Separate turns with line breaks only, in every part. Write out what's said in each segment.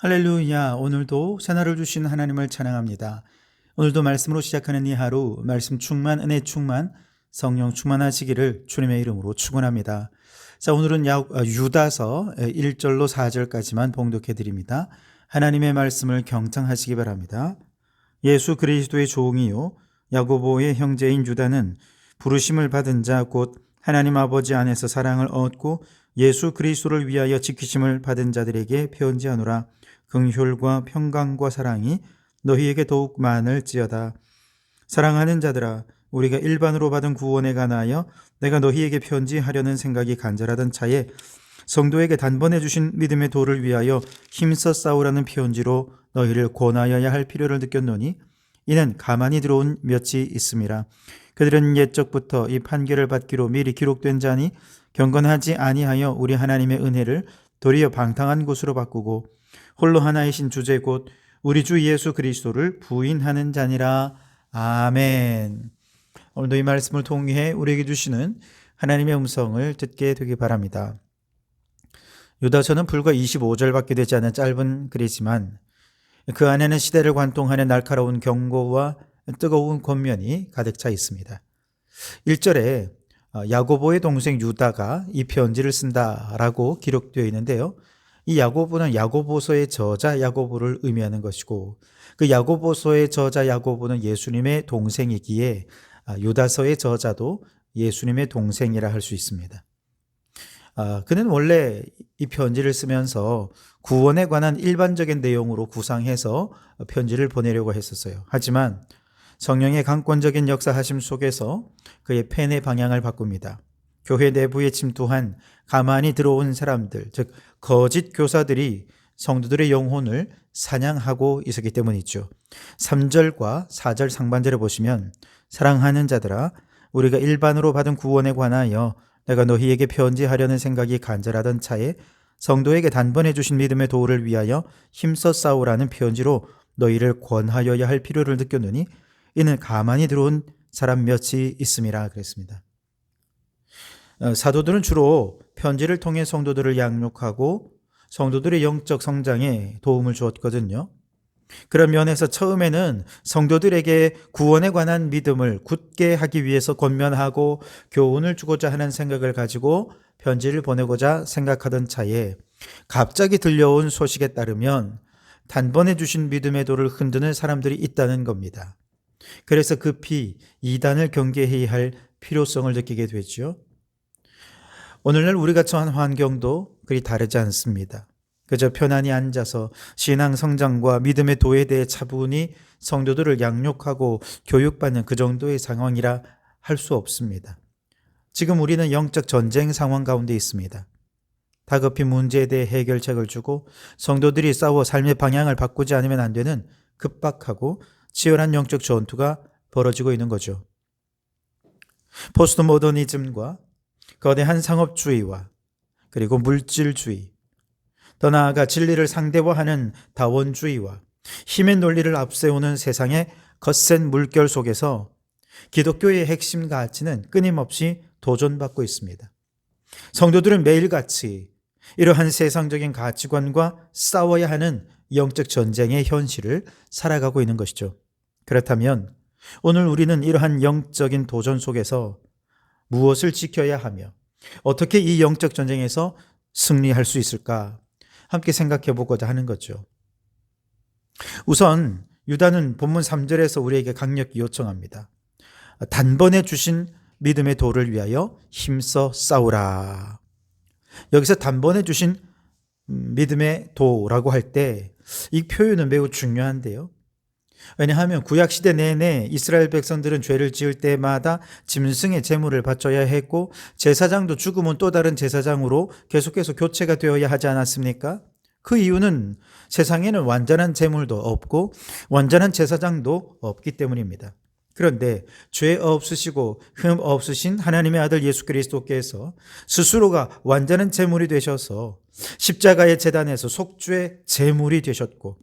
할렐루야. 오늘도 새날을 주신 하나님을 찬양합니다. 오늘도 말씀으로 시작하는 이 하루, 말씀 충만, 은혜 충만, 성령 충만하시기를 주님의 이름으로 축원합니다. 자, 오늘은 유다서 1절로 4절까지만 봉독해 드립니다. 하나님의 말씀을 경청하시기 바랍니다. 예수 그리스도의 종이요 야고보의 형제인 유다는 부르심을 받은 자 곧 하나님 아버지 안에서 사랑을 얻고 예수 그리스도를 위하여 지키심을 받은 자들에게 편지하노라. 긍휼과 평강과 사랑이 너희에게 더욱 많을지어다. 사랑하는 자들아, 우리가 일반으로 받은 구원에 관하여 내가 너희에게 편지하려는 생각이 간절하던 차에 성도에게 단번에 주신 믿음의 도를 위하여 힘써 싸우라는 편지로 너희를 권하여야 할 필요를 느꼈노니 이는 가만히 들어온 몇이 있음이라. 그들은 옛적부터 이 판결을 받기로 미리 기록된 자니 경건하지 아니하여 우리 하나님의 은혜를 도리어 방탕한 것으로 바꾸고 홀로 하나이신 주제 곧 우리 주 예수 그리스도를 부인하는 자니라. 아멘. 오늘도 이 말씀을 통해 우리에게 주시는 하나님의 음성을 듣게 되기 바랍니다. 유다서는 불과 25절밖에 되지 않은 짧은 글이지만 그 안에는 시대를 관통하는 날카로운 경고와 뜨거운 권면이 가득 차 있습니다. 1절에 야고보의 동생 유다가 이 편지를 쓴다라고 기록되어 있는데요. 이 야고보는 야고보서의 저자 야고보를 의미하는 것이고 그 야고보서의 저자 야고보는 예수님의 동생이기에 유다서의 저자도 예수님의 동생이라 할 수 있습니다. 그는 원래 이 편지를 쓰면서 구원에 관한 일반적인 내용으로 구상해서 편지를 보내려고 했었어요. 하지만 성령의 강권적인 역사하심 속에서 그의 펜의 방향을 바꿉니다. 교회 내부에 침투한 가만히 들어온 사람들, 즉 거짓 교사들이 성도들의 영혼을 사냥하고 있었기 때문이죠. 3절과 4절 상반절에 보시면 사랑하는 자들아, 우리가 일반으로 받은 구원에 관하여 내가 너희에게 편지하려는 생각이 간절하던 차에 성도에게 단번에 주신 믿음의 도를 위하여 힘써 싸우라는 편지로 너희를 권하여야 할 필요를 느꼈느니 이는 가만히 들어온 사람 몇이 있음이라 그랬습니다. 사도들은 주로 편지를 통해 성도들을 양육하고 성도들의 영적 성장에 도움을 주었거든요. 그런 면에서 처음에는 성도들에게 구원에 관한 믿음을 굳게 하기 위해서 권면하고 교훈을 주고자 하는 생각을 가지고 편지를 보내고자 생각하던 차에 갑자기 들려온 소식에 따르면 단번에 주신 믿음의 도를 흔드는 사람들이 있다는 겁니다. 그래서 급히 이단을 경계해야 할 필요성을 느끼게 되죠. 오늘날 우리가 처한 환경도 그리 다르지 않습니다. 그저 편안히 앉아서 신앙 성장과 믿음의 도에 대해 차분히 성도들을 양육하고 교육받는 그 정도의 상황이라 할 수 없습니다. 지금 우리는 영적 전쟁 상황 가운데 있습니다. 다급히 문제에 대해 해결책을 주고 성도들이 싸워 삶의 방향을 바꾸지 않으면 안 되는 급박하고 치열한 영적 전투가 벌어지고 있는 거죠. 포스트 모더니즘과 거대한 상업주의와 그리고 물질주의, 더 나아가 진리를 상대화하는 다원주의와 힘의 논리를 앞세우는 세상의 거센 물결 속에서 기독교의 핵심 가치는 끊임없이 도전받고 있습니다. 성도들은 매일같이 이러한 세상적인 가치관과 싸워야 하는 영적 전쟁의 현실을 살아가고 있는 것이죠. 그렇다면 오늘 우리는 이러한 영적인 도전 속에서 무엇을 지켜야 하며 어떻게 이 영적 전쟁에서 승리할 수 있을까? 함께 생각해 보고자 하는 거죠. 우선 유다는 본문 3절에서 우리에게 강력히 요청합니다. 단번에 주신 믿음의 도를 위하여 힘써 싸우라. 여기서 단번에 주신 믿음의 도라고 할 때 이 표현은 매우 중요한데요. 왜냐하면 구약시대 내내 이스라엘 백성들은 죄를 지을 때마다 짐승의 제물을 바쳐야 했고 제사장도 죽으면 또 다른 제사장으로 계속해서 교체가 되어야 하지 않았습니까? 그 이유는 세상에는 완전한 제물도 없고 완전한 제사장도 없기 때문입니다. 그런데 죄 없으시고 흠 없으신 하나님의 아들 예수 그리스도께서 스스로가 완전한 제물이 되셔서 십자가의 제단에서 속죄 제물이 되셨고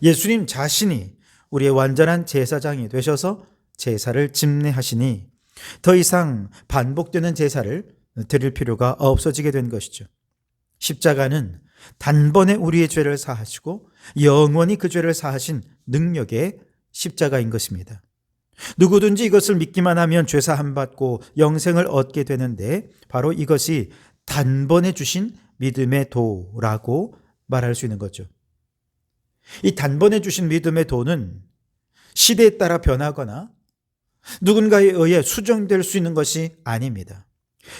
예수님 자신이 우리의 완전한 제사장이 되셔서 제사를 집례하시니 더 이상 반복되는 제사를 드릴 필요가 없어지게 된 것이죠. 십자가는 단번에 우리의 죄를 사하시고 영원히 그 죄를 사하신 능력의 십자가인 것입니다. 누구든지 이것을 믿기만 하면 죄 사함 받고 영생을 얻게 되는데 바로 이것이 단번에 주신 믿음의 도라고 말할 수 있는 거죠. 이 단번에 주신 믿음의 도는 시대에 따라 변하거나 누군가에 의해 수정될 수 있는 것이 아닙니다.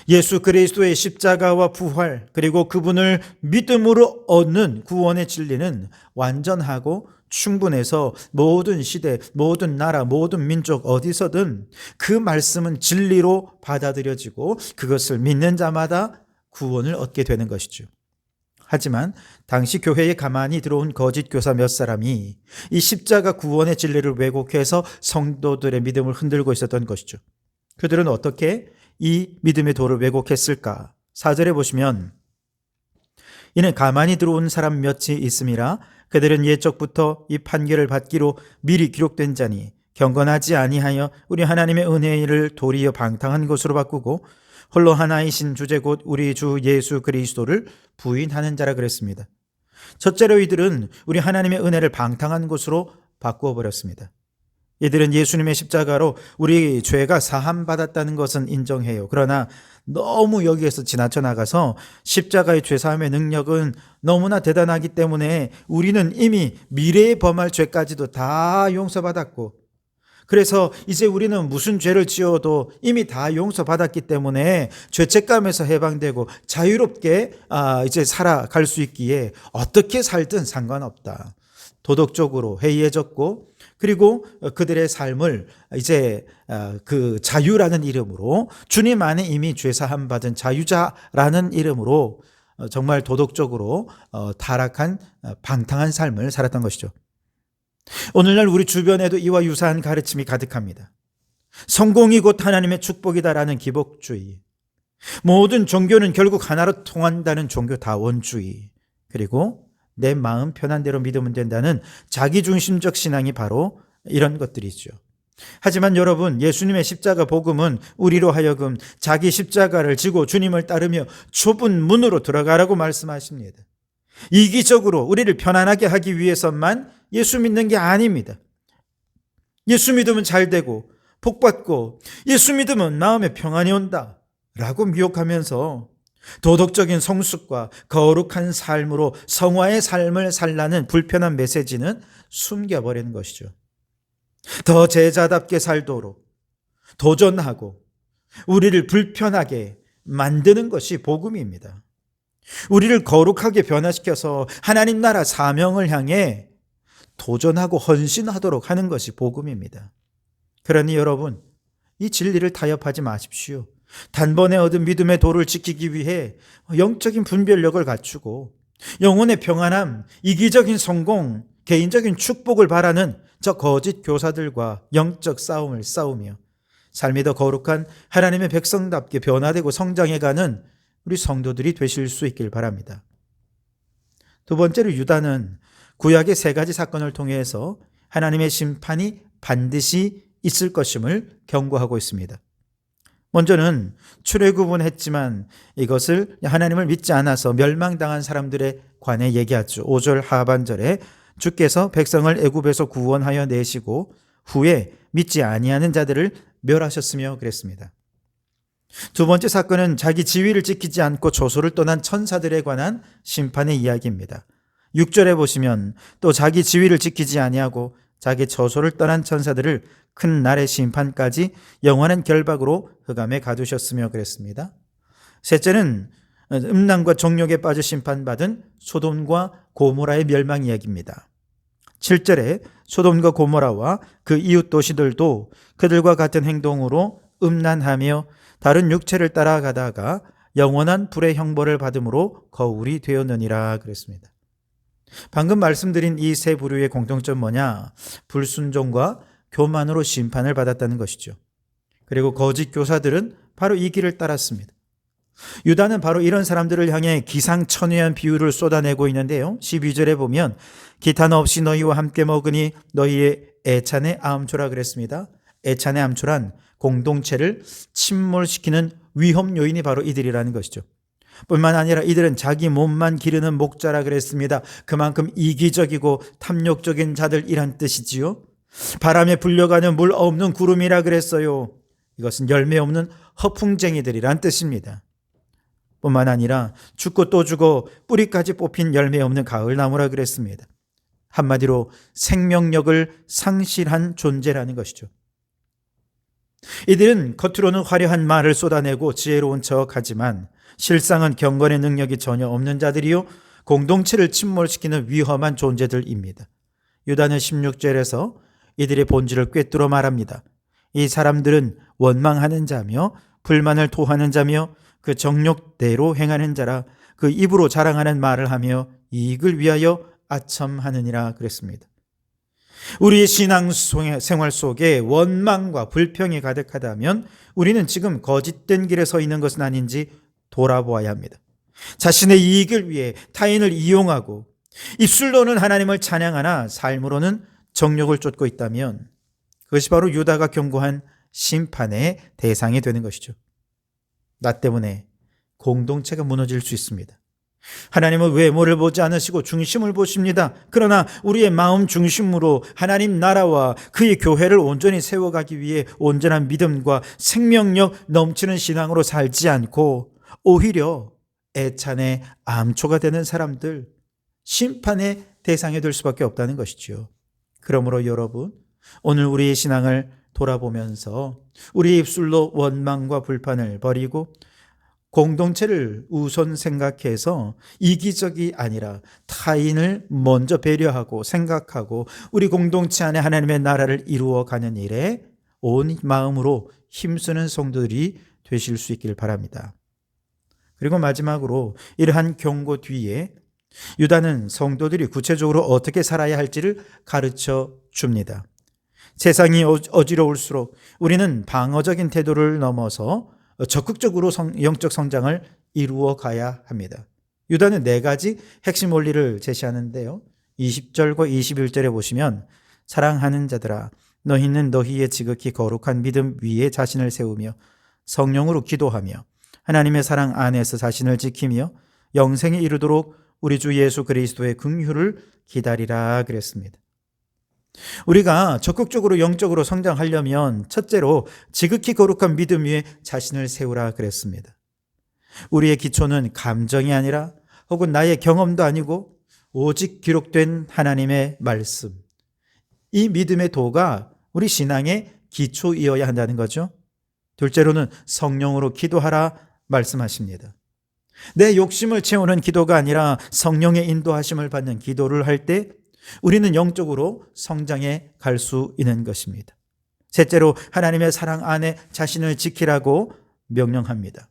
예수 그리스도의 십자가와 부활, 그리고 그분을 믿음으로 얻는 구원의 진리는 완전하고 충분해서 모든 시대, 모든 나라, 모든 민족 어디서든 그 말씀은 진리로 받아들여지고 그것을 믿는 자마다 구원을 얻게 되는 것이죠. 하지만 당시 교회에 가만히 들어온 거짓 교사 몇 사람이 이 십자가 구원의 진리를 왜곡해서 성도들의 믿음을 흔들고 있었던 것이죠. 그들은 어떻게 이 믿음의 도를 왜곡했을까? 4절에 보시면 이는 가만히 들어온 사람 몇이 있음이라 그들은 옛적부터 이 판결을 받기로 미리 기록된 자니 경건하지 아니하여 우리 하나님의 은혜를 도리어 방탕한 것으로 바꾸고 홀로 하나이신 주제 곧 우리 주 예수 그리스도를 부인하는 자라 그랬습니다. 첫째로 이들은 우리 하나님의 은혜를 방탕한 것으로 바꾸어 버렸습니다. 이들은 예수님의 십자가로 우리 죄가 사함받았다는 것은 인정해요. 그러나 너무 여기에서 지나쳐 나가서 십자가의 죄사함의 능력은 너무나 대단하기 때문에 우리는 이미 미래에 범할 죄까지도 다 용서받았고 그래서 이제 우리는 무슨 죄를 지어도 이미 다 용서받았기 때문에 죄책감에서 해방되고 자유롭게 이제 살아갈 수 있기에 어떻게 살든 상관없다. 도덕적으로 해이해졌고 그리고 그들의 삶을 이제 그 자유라는 이름으로 주님 안에 이미 죄사함 받은 자유자라는 이름으로 정말 도덕적으로 타락한 방탕한 삶을 살았던 것이죠. 오늘날 우리 주변에도 이와 유사한 가르침이 가득합니다. 성공이 곧 하나님의 축복이다라는 기복주의, 모든 종교는 결국 하나로 통한다는 종교다원주의, 그리고 내 마음 편한 대로 믿으면 된다는 자기중심적 신앙이 바로 이런 것들이죠. 하지만 여러분, 예수님의 십자가 복음은 우리로 하여금 자기 십자가를 지고 주님을 따르며 좁은 문으로 들어가라고 말씀하십니다. 이기적으로 우리를 편안하게 하기 위해서만 예수 믿는 게 아닙니다. 예수 믿으면 잘 되고 복받고 예수 믿으면 마음에 평안이 온다 라고 미혹하면서 도덕적인 성숙과 거룩한 삶으로 성화의 삶을 살라는 불편한 메시지는 숨겨버리는 것이죠. 더 제자답게 살도록 도전하고 우리를 불편하게 만드는 것이 복음입니다. 우리를 거룩하게 변화시켜서 하나님 나라 사명을 향해 도전하고 헌신하도록 하는 것이 복음입니다. 그러니 여러분, 이 진리를 타협하지 마십시오. 단번에 얻은 믿음의 도를 지키기 위해 영적인 분별력을 갖추고 영혼의 평안함, 이기적인 성공, 개인적인 축복을 바라는 저 거짓 교사들과 영적 싸움을 싸우며 삶이 더 거룩한 하나님의 백성답게 변화되고 성장해가는 우리 성도들이 되실 수 있길 바랍니다. 두 번째로 유다는 구약의 세 가지 사건을 통해서 하나님의 심판이 반드시 있을 것임을 경고하고 있습니다. 먼저는 출애굽은 이것을 하나님을 믿지 않아서 멸망당한 사람들에 관해 얘기하죠. 5절 하반절에 주께서 백성을 애굽에서 구원하여 내시고 후에 믿지 아니하는 자들을 멸하셨으며 그랬습니다. 두 번째 사건은 자기 지위를 지키지 않고 조소를 떠난 천사들에 관한 심판의 이야기입니다. 6절에 보시면 또 자기 지위를 지키지 아니하고 자기 저소를 떠난 천사들을 큰 날의 심판까지 영원한 결박으로 흑암에 가두셨으며 그랬습니다. 셋째는 음란과 정욕에 빠져 심판받은 소돔과 고모라의 멸망 이야기입니다. 7절에 소돔과 고모라와 그 이웃 도시들도 그들과 같은 행동으로 음란하며 다른 육체를 따라가다가 영원한 불의 형벌을 받음으로 거울이 되었느니라 그랬습니다. 방금 말씀드린 이 세 부류의 공통점 뭐냐? 불순종과 교만으로 심판을 받았다는 것이죠. 그리고 거짓 교사들은 바로 이 길을 따랐습니다. 유다는 바로 이런 사람들을 향해 기상천외한 비유를 쏟아내고 있는데요. 12절에 보면 기탄 없이 너희와 함께 먹으니 너희의 애찬에 암초라 그랬습니다. 애찬에 암초란 공동체를 침몰시키는 위험 요인이 바로 이들이라는 것이죠. 뿐만 아니라 이들은 자기 몸만 기르는 목자라 그랬습니다. 그만큼 이기적이고 탐욕적인 자들이란 뜻이지요. 바람에 불려가는 물 없는 구름이라 그랬어요. 이것은 열매 없는 허풍쟁이들이란 뜻입니다. 뿐만 아니라 죽고 또 죽어 뿌리까지 뽑힌 열매 없는 가을나무라 그랬습니다. 한마디로 생명력을 상실한 존재라는 것이죠. 이들은 겉으로는 화려한 말을 쏟아내고 지혜로운 척하지만 실상은 경건의 능력이 전혀 없는 자들이요 공동체를 침몰시키는 위험한 존재들입니다. 유다는 16절에서 이들의 본질을 꿰뚫어 말합니다. 이 사람들은 원망하는 자며 불만을 토하는 자며 그 정욕대로 행하는 자라 그 입으로 자랑하는 말을 하며 이익을 위하여 아첨하느니라 그랬습니다. 우리의 신앙 생활 속에 원망과 불평이 가득하다면 우리는 지금 거짓된 길에 서 있는 것은 아닌지 돌아보아야 합니다. 자신의 이익을 위해 타인을 이용하고 입술로는 하나님을 찬양하나 삶으로는 정욕을 쫓고 있다면 그것이 바로 유다가 경고한 심판의 대상이 되는 것이죠. 나 때문에 공동체가 무너질 수 있습니다. 하나님은 외모를 보지 않으시고 중심을 보십니다. 그러나 우리의 마음 중심으로 하나님 나라와 그의 교회를 온전히 세워가기 위해 온전한 믿음과 생명력 넘치는 신앙으로 살지 않고 오히려 애찬의 암초가 되는 사람들, 심판의 대상이 될 수밖에 없다는 것이지요. 그러므로 여러분, 오늘 우리의 신앙을 돌아보면서 우리의 입술로 원망과 불판을 버리고 공동체를 우선 생각해서 이기적이 아니라 타인을 먼저 배려하고 생각하고 우리 공동체 안에 하나님의 나라를 이루어가는 일에 온 마음으로 힘쓰는 성도들이 되실 수 있길 바랍니다. 그리고 마지막으로 이러한 경고 뒤에 유다는 성도들이 구체적으로 어떻게 살아야 할지를 가르쳐 줍니다. 세상이 어지러울수록 우리는 방어적인 태도를 넘어서 적극적으로 영적 성장을 이루어 가야 합니다. 유다는 4가지 핵심 원리를 제시하는데요. 20절과 21절에 보시면 사랑하는 자들아 너희는 너희의 지극히 거룩한 믿음 위에 자신을 세우며 성령으로 기도하며 하나님의 사랑 안에서 자신을 지키며 영생에 이르도록 우리 주 예수 그리스도의 긍휼을 기다리라 그랬습니다. 우리가 적극적으로 영적으로 성장하려면 첫째로 지극히 거룩한 믿음 위에 자신을 세우라 그랬습니다. 우리의 기초는 감정이 아니라 혹은 나의 경험도 아니고 오직 기록된 하나님의 말씀. 이 믿음의 도가 우리 신앙의 기초이어야 한다는 거죠. 둘째로는 성령으로 기도하라 말씀하십니다. 내 욕심을 채우는 기도가 아니라 성령의 인도하심을 받는 기도를 할 때 우리는 영적으로 성장해 갈 수 있는 것입니다. 셋째로 하나님의 사랑 안에 자신을 지키라고 명령합니다.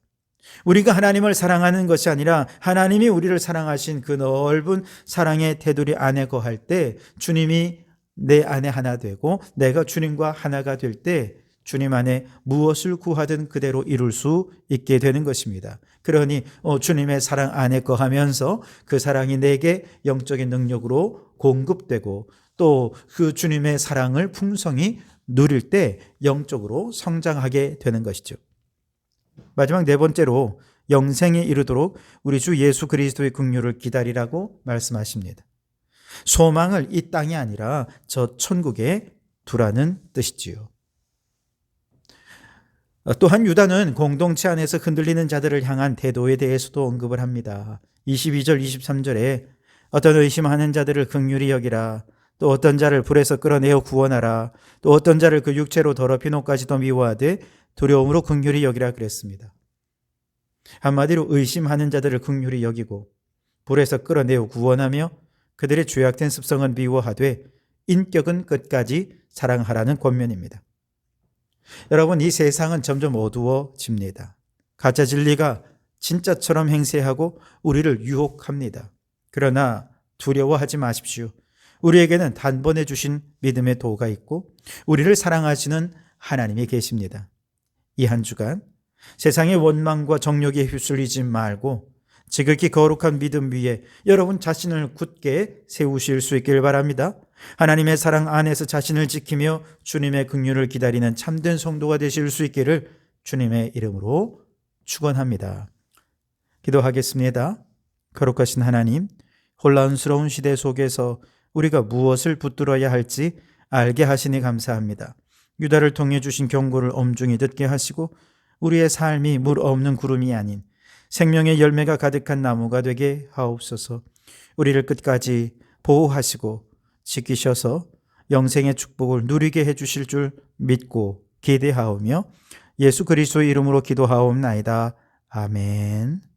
우리가 하나님을 사랑하는 것이 아니라 하나님이 우리를 사랑하신 그 넓은 사랑의 테두리 안에 거할 때 주님이 내 안에 하나 되고 내가 주님과 하나가 될 때 주님 안에 무엇을 구하든 그대로 이룰 수 있게 되는 것입니다. 그러니 주님의 사랑 안에 거하면서 그 사랑이 내게 영적인 능력으로 공급되고 또 그 주님의 사랑을 풍성히 누릴 때 영적으로 성장하게 되는 것이죠. 마지막 4번째로 영생에 이르도록 우리 주 예수 그리스도의 긍휼을 기다리라고 말씀하십니다. 소망을 이 땅이 아니라 저 천국에 두라는 뜻이지요. 또한 유다는 공동체 안에서 흔들리는 자들을 향한 태도에 대해서도 언급을 합니다. 22절 23절에 어떤 의심하는 자들을 긍휼히 여기라. 또 어떤 자를 불에서 끌어내어 구원하라. 또 어떤 자를 그 육체로 더럽힌 옷까지도 미워하되 두려움으로 긍휼히 여기라 그랬습니다. 한마디로 의심하는 자들을 긍휼히 여기고 불에서 끌어내어 구원하며 그들의 죄악된 습성은 미워하되 인격은 끝까지 사랑하라는 권면입니다. 여러분, 이 세상은 점점 어두워집니다. 가짜 진리가 진짜처럼 행세하고 우리를 유혹합니다. 그러나 두려워하지 마십시오. 우리에게는 단번에 주신 믿음의 도가 있고 우리를 사랑하시는 하나님이 계십니다. 이 한 주간 세상의 원망과 정욕에 휩쓸리지 말고 지극히 거룩한 믿음 위에 여러분 자신을 굳게 세우실 수 있길 바랍니다. 하나님의 사랑 안에서 자신을 지키며 주님의 긍휼을 기다리는 참된 성도가 되실 수 있기를 주님의 이름으로 축원합니다. 기도하겠습니다. 거룩하신 하나님, 혼란스러운 시대 속에서 우리가 무엇을 붙들어야 할지 알게 하시니 감사합니다. 유다를 통해 주신 경고를 엄중히 듣게 하시고 우리의 삶이 물 없는 구름이 아닌 생명의 열매가 가득한 나무가 되게 하옵소서. 우리를 끝까지 보호하시고 지키셔서 영생의 축복을 누리게 해주실 줄 믿고 기대하오며 예수 그리스도의 이름으로 기도하옵나이다. 아멘.